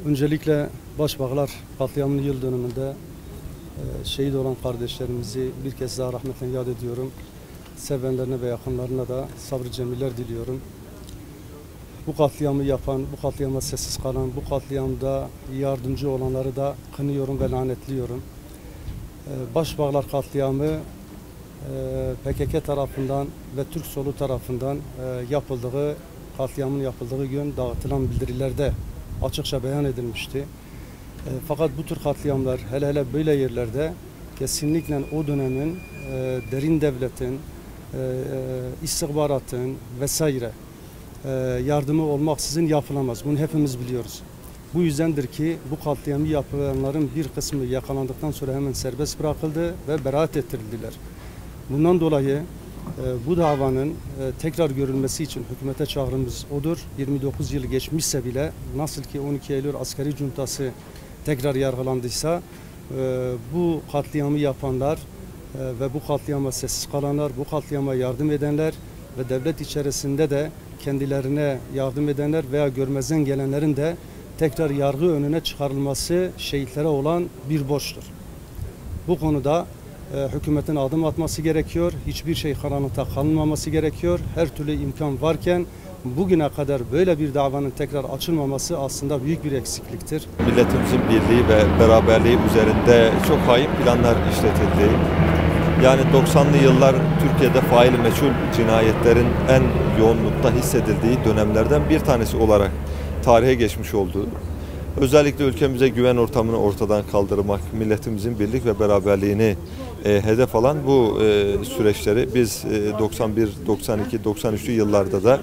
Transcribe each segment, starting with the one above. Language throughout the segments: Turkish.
Öncelikle Başbağlar katliamının yıl dönümünde şehit olan kardeşlerimizi bir kez daha rahmetle yad ediyorum. Sevenlerine ve yakınlarına da sabrı cemiller diliyorum. Bu katliamı yapan, bu katliama sessiz kalan, bu katliamda yardımcı olanları da kınıyorum ve lanetliyorum. Başbağlar katliamı PKK tarafından ve Türk Solu tarafından katliamın yapıldığı gün dağıtılan bildirilerde açıkça beyan edilmişti. Fakat bu tür katliamlar hele böyle yerlerde kesinlikle o dönemin derin devletin, istihbaratın vesaire yardımı olmaksızın yapılamaz. Bunu hepimiz biliyoruz. Bu yüzdendir ki bu katliamı yapanların bir kısmı yakalandıktan sonra hemen serbest bırakıldı ve beraat ettirildiler. Bundan dolayı bu davanın tekrar görülmesi için hükümete çağrımız odur. 29 yıl geçmişse bile nasıl ki 12 Eylül askeri cuntası tekrar yargılandıysa bu katliamı yapanlar ve bu katliama sessiz kalanlar, bu katliama yardım edenler ve devlet içerisinde de kendilerine yardım edenler veya görmezden gelenlerin de tekrar yargı önüne çıkarılması şehitlere olan bir borçtur. Bu konuda hükümetin adım atması gerekiyor. Hiçbir şey karanlıkta kalmaması gerekiyor. Her türlü imkan varken bugüne kadar böyle bir davanın tekrar açılmaması aslında büyük bir eksikliktir. Milletimizin birliği ve beraberliği üzerinde çok hain planlar işletildi. Yani 90'lı yıllar Türkiye'de faili meçhul cinayetlerin en yoğunlukta hissedildiği dönemlerden bir tanesi olarak tarihe geçmiş oldu. Özellikle ülkemize güven ortamını ortadan kaldırmak, milletimizin birlik ve beraberliğini hedef alan bu süreçleri biz 91, 92, 93'lü yıllarda da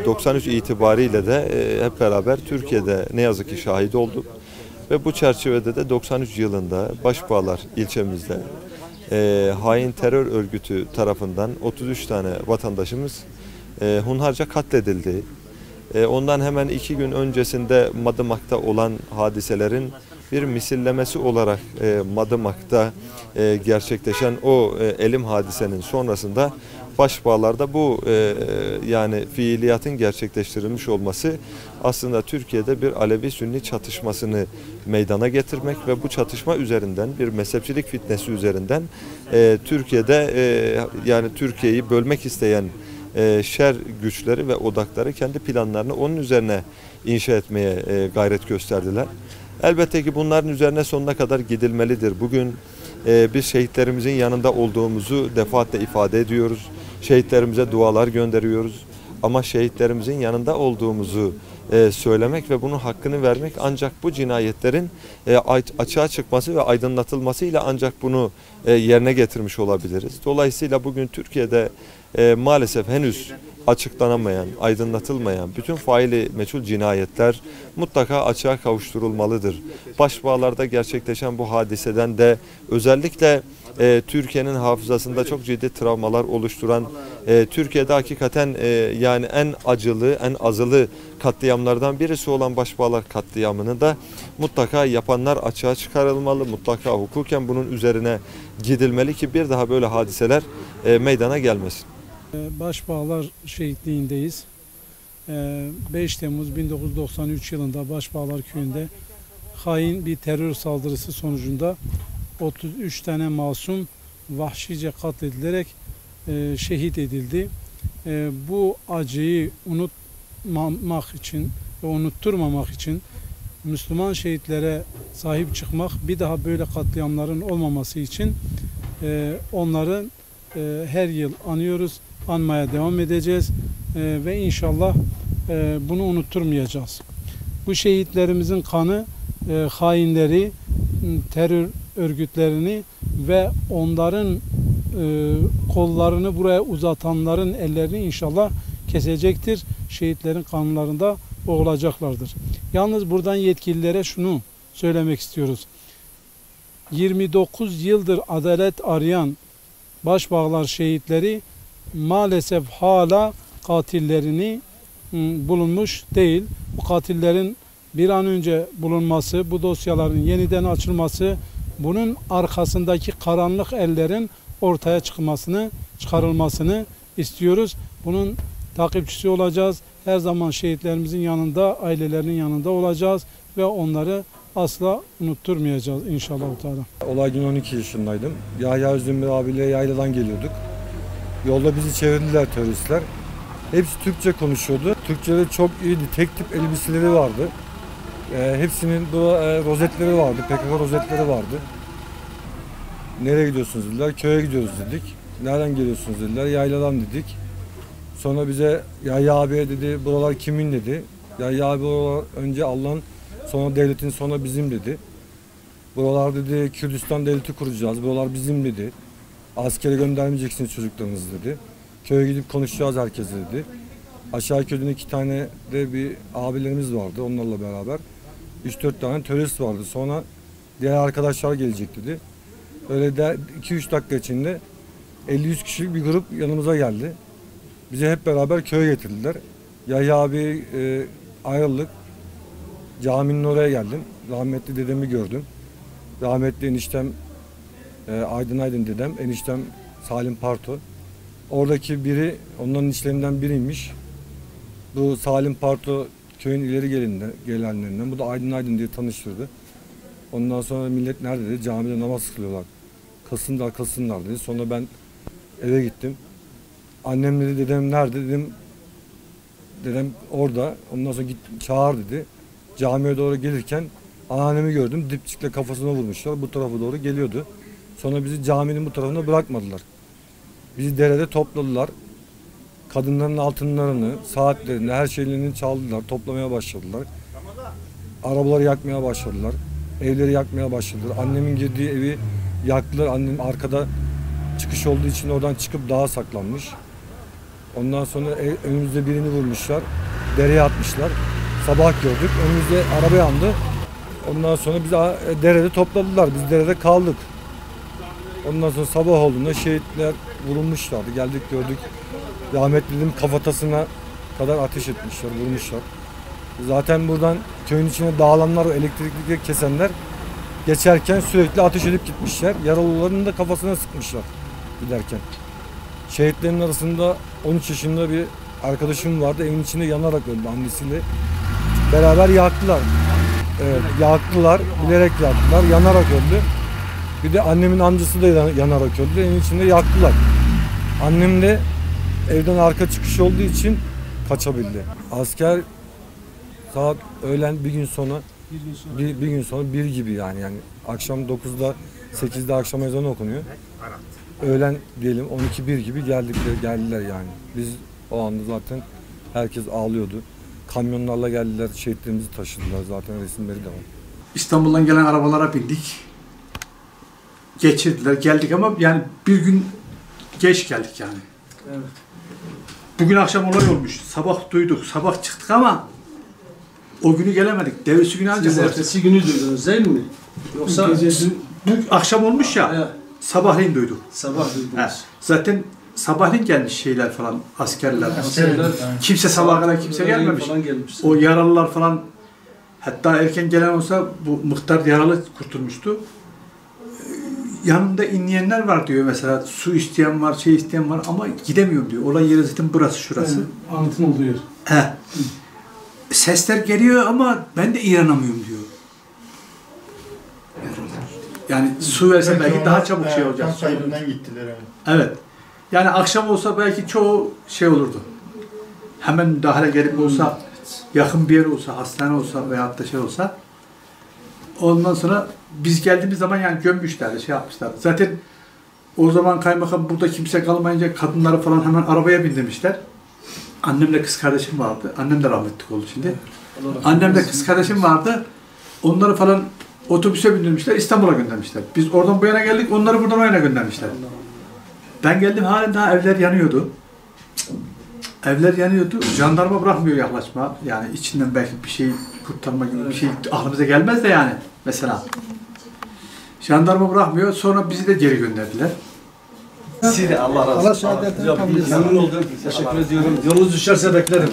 93 itibariyle de hep beraber Türkiye'de ne yazık ki şahit olduk. Ve bu çerçevede de 93 yılında Başbağlar ilçemizde hain terör örgütü tarafından 33 tane vatandaşımız hunharca katledildi. Ondan hemen 2 gün öncesinde Madımak'ta olan hadiselerin bir misillemesi olarak Madımak'ta gerçekleşen o elim hadisenin sonrasında Başbağlar'da bu yani fiiliyatın gerçekleştirilmiş olması aslında Türkiye'de bir Alevi-Sünni çatışmasını meydana getirmek ve bu çatışma üzerinden bir mezhepçilik fitnesi üzerinden Türkiye'de yani Türkiye'yi bölmek isteyen şer güçleri ve odakları kendi planlarını onun üzerine inşa etmeye gayret gösterdiler. Elbette ki bunların üzerine sonuna kadar gidilmelidir. Bugün biz şehitlerimizin yanında olduğumuzu defaatle ifade ediyoruz. Şehitlerimize dualar gönderiyoruz. Ama şehitlerimizin yanında olduğumuzu söylemek ve bunun hakkını vermek ancak bu cinayetlerin açığa çıkması ve aydınlatılmasıyla ancak bunu yerine getirmiş olabiliriz. Dolayısıyla bugün Türkiye'de maalesef henüz açıklanamayan, aydınlatılmayan bütün faili meçhul cinayetler mutlaka açığa kavuşturulmalıdır. Başbağlar'da gerçekleşen bu hadiseden de özellikle Türkiye'nin hafızasında çok ciddi travmalar oluşturan, Türkiye'de hakikaten yani en acılı, en azılı katliamlardan birisi olan Başbağlar katliamını da mutlaka yapanlar açığa çıkarılmalı, mutlaka hukuken bunun üzerine gidilmeli ki bir daha böyle hadiseler meydana gelmesin. Başbağlar şehitliğindeyiz. 5 Temmuz 1993 yılında Başbağlar köyünde hain bir terör saldırısı sonucunda 33 tane masum vahşice katledilerek şehit edildi. Bu acıyı unutmamak için ve unutturmamak için Müslüman şehitlere sahip çıkmak, bir daha böyle katliamların olmaması için onların her yıl anıyoruz, anmaya devam edeceğiz ve inşallah bunu unutturmayacağız. Bu şehitlerimizin kanı hainleri, terör örgütlerini ve onların kollarını buraya uzatanların ellerini inşallah kesecektir. Şehitlerin kanlarında boğulacaklardır. Yalnız buradan yetkililere şunu söylemek istiyoruz. 29 yıldır adalet arayan Başbağlar şehitleri maalesef hala katillerini bulunmuş değil. Bu katillerin bir an önce bulunması, bu dosyaların yeniden açılması, bunun arkasındaki karanlık ellerin ortaya çıkarılmasını istiyoruz. Bunun takipçisi olacağız. Her zaman şehitlerimizin yanında, ailelerinin yanında olacağız ve onları asla unutturmayacağız inşallah. Olay günü 12 yaşındaydım. Yahya Özdemir abiyle yayladan geliyorduk. Yolda bizi çevirdiler teröristler. Hepsi Türkçe konuşuyordu. Türkçeleri çok iyiydi. Tek tip elbiseleri vardı. Hepsinin rozetleri vardı. PKK rozetleri vardı. Nereye gidiyorsunuz dediler. Köye gidiyoruz dedik. Nereden geliyorsunuz dediler. Yayladan dedik. Sonra bize Yahya abiye dedi buralar kimin dedi. Yahya abi buralar önce Allah'ın, sonra devletin, sonra bizim dedi. Buralar dedi Kürdistan devleti kuracağız. Buralar bizim dedi. Askere göndermeyeceksiniz çocuklarınızı dedi. Köye gidip konuşacağız herkese dedi. Aşağı köyden 2 tane de bir abilerimiz vardı onlarla beraber. 3-4 tane terörist vardı. Sonra diğer arkadaşlar gelecek dedi. Öyle de 2-3 dakika içinde 50-100 kişilik bir grup yanımıza geldi. Bizi hep beraber köye getirdiler. Yahya abi ayrıldık. Caminin oraya geldim. Rahmetli dedemi gördüm. Rahmetli eniştem Aydın dedem, eniştem Salim Parto. Oradaki biri, onların işlerinden biriymiş. Bu Salim Parto köyün ileri gelenlerinden. Bu da Aydın diye tanıştırdı. Ondan sonra millet nerede dedi, camide namaz kılıyorlar. Kılsınlar dedi. Sonra ben eve gittim. Annem dedi, dedem nerede dedim. Dedem orada. Ondan sonra git çağır dedi. Camiye doğru gelirken anneannemi gördüm. Dipçikle kafasına vurmuşlar. Bu tarafa doğru geliyordu. Sonra bizi caminin bu tarafına bırakmadılar. Bizi derede topladılar. Kadınların altınlarını, saatlerini, her şeylerini çaldılar. Toplamaya başladılar. Arabaları yakmaya başladılar. Evleri yakmaya başladılar. Annemin girdiği evi yaktılar. Annem arkada çıkış olduğu için oradan çıkıp dağa saklanmış. Ondan sonra önümüzde birini vurmuşlar. Dereye atmışlar. Sabah gördük. Önümüzde araba yandı. Ondan sonra bizi derede topladılar. Biz derede kaldık. Ondan sonra sabah olduğunda şehitler vurulmuşlardı. Geldik gördük. Rahmetli'nin kafatasına kadar ateş etmişler, vurmuşlar. Zaten buradan köyün içine dağılanlar, elektrikli kesenler geçerken sürekli ateş edip gitmişler. Yaralıların da kafasına sıkmışlar giderken. Şehitlerin arasında 13 yaşında bir arkadaşım vardı. Evin içinde yanarak öldü annesiyle. Beraber yaktılar. Evet, yaktılar, bilerek yaktılar, yanarak öldü. Bir de annemin amcası da yanarak öldü. Evin içinde yaktılar. Annem de evden arka çıkış olduğu için kaçabildi. Asker saat öğlen bir gün sonra bir gibi yani akşam 9'da 8'de akşam ezanı okunuyor. Öğlen diyelim 12-1 gibi geldiler yani. Biz o anda zaten herkes ağlıyordu. Kamyonlarla geldiler, şehitlerimizi taşıdılar, zaten resimleri de var. İstanbul'dan gelen arabalara bindik. Geçirdiler, geldik ama yani bir gün geç geldik yani. Evet. Bugün akşam olay olmuş. Sabah duyduk, sabah çıktık ama o günü gelemedik. Devrisi günü ancak. Siz ertesi günü duydunuz değil mi? Yoksa bu akşam olmuş ya, evet. Sabahleyin duyduk. Sabah duydunuz. Evet. Zaten sabahleyin gelmiş şeyler falan, askerler. Kimse sabaha kadar kimse gelmemiş. O yaralılar falan, hatta erken gelen olsa bu muhtar yaralı kurtulmuştu. Yanında inleyenler var diyor mesela, su isteyen var, şey isteyen var ama gidemiyorum diyor. Olay yeri zaten burası, şurası. Anıtın olduğu yer. He. Sesler geliyor ama ben de inanamıyorum diyor. Yani su verse belki daha çabuk şey olacak. Sahibinden gittiler yani. Evet. Yani akşam olsa belki çoğu şey olurdu. Hemen müdahale gelip olsa, yakın bir yer olsa, hastane olsa veyahut da şey olsa. Ondan sonra biz geldiğimiz zaman yani gömmüşlerdi, şey yapmışlar. Zaten o zaman kaymakam burada kimse kalmayınca kadınları falan hemen arabaya bindirmişler. Annemle kız kardeşim vardı. Annem de rahmetli oldu şimdi. Annemle kız kardeşim vardı. Onları falan otobüse bindirmişler, İstanbul'a göndermişler. Biz oradan bu yana geldik, onları buradan o yana göndermişler. Ben geldim, halen daha evler yanıyordu. Evler yanıyordu. Jandarma bırakmıyor yaklaşma. Yani içinden belki bir şey kurtarma gibi bir şey aklımıza gelmez de yani mesela. Jandarma bırakmıyor. Sonra bizi de geri gönderdiler. Size Allah razı olsun. Allah şehadetini kabul etsin. Memnun oldum. Teşekkür ediyorum. Yolunuz düşerse beklerim.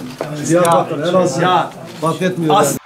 Diyarbakır, Elazığ. Fark etmiyor.